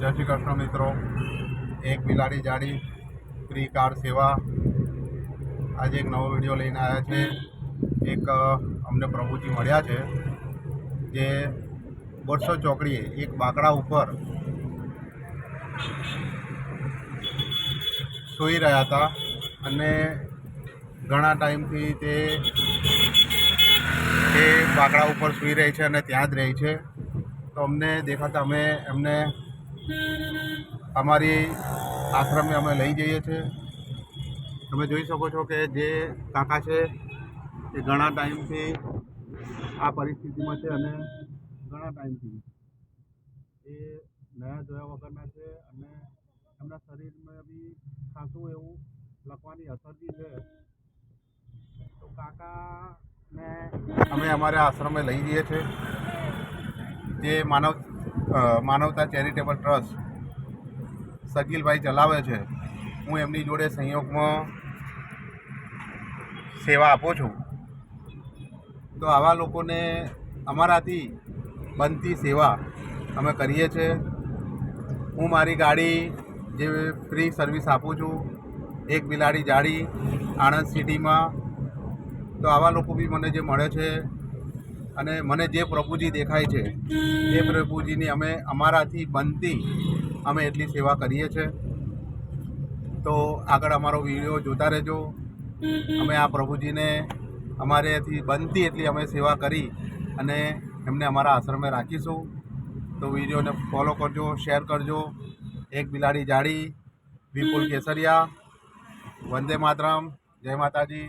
જય શ્રી કૃષ્ણ મિત્રો। એક બિલાડી જાડી ફ્રી કાર સેવા આજે એક નવો વિડીયો લઈને આવ્યા છે। એક અમને પ્રભુજી મળ્યા છે જે બોરસો ચોકડીએ એક બાકડા ઉપર સૂઈ રહ્યા હતા અને ઘણા ટાઈમથી તે બાકડા ઉપર સૂઈ રહી છે અને ત્યાં જ રહી છે। તો અમને દેખાતા અમે એમને અમારી આશ્રમે અમે લઈ જઈએ છીએ। તમે જોઈ શકો છો કે જે કાકા છે એ ઘણા ટાઈમથી આ પરિસ્થિતિમાં છે અને ઘણા ટાઈમથી એ નયા જોયા વગરના છે અને એમના શરીરમાં બી ખાસું એવું લખવાની અસર બી છે। તો કાકાને અમે અમારા આશ્રમે લઈ જઈએ છીએ। જે માનવતા ચેરિટેબલ ટ્રસ્ટ શકીલભાઈ ચલાવે છે। હું એમની જોડે સંયોગમાં સેવા આપું છું। તો આવા લોકોને અમારાથી બનતી સેવા અમે કરીએ છીએ। હું મારી ગાડી જે ફ્રી સર્વિસ આપું છું એક બિલાડી જાડી આણંદ સિટીમાં। તો આવા લોકો બી મને જે મળે છે અને મને જે પ્રભુજી દેખાય છે એ પ્રભુજીની અમે અમારાથી બનતી અમે એટલી સેવા કરીએ છીએ। તો આગળ અમારો વિડીયો જોતા રહેજો। અમે આ પ્રભુજીને અમારેથી બનતી એટલી અમે સેવા કરી અને એમને અમારા આશ્રમે રાખીશું। તો વિડીયોને ફોલો કરજો, શેર કરજો। એક બિલાડી જાડી, વિપુલ કેસરિયા, વંદે માતરમ, જય માતાજી।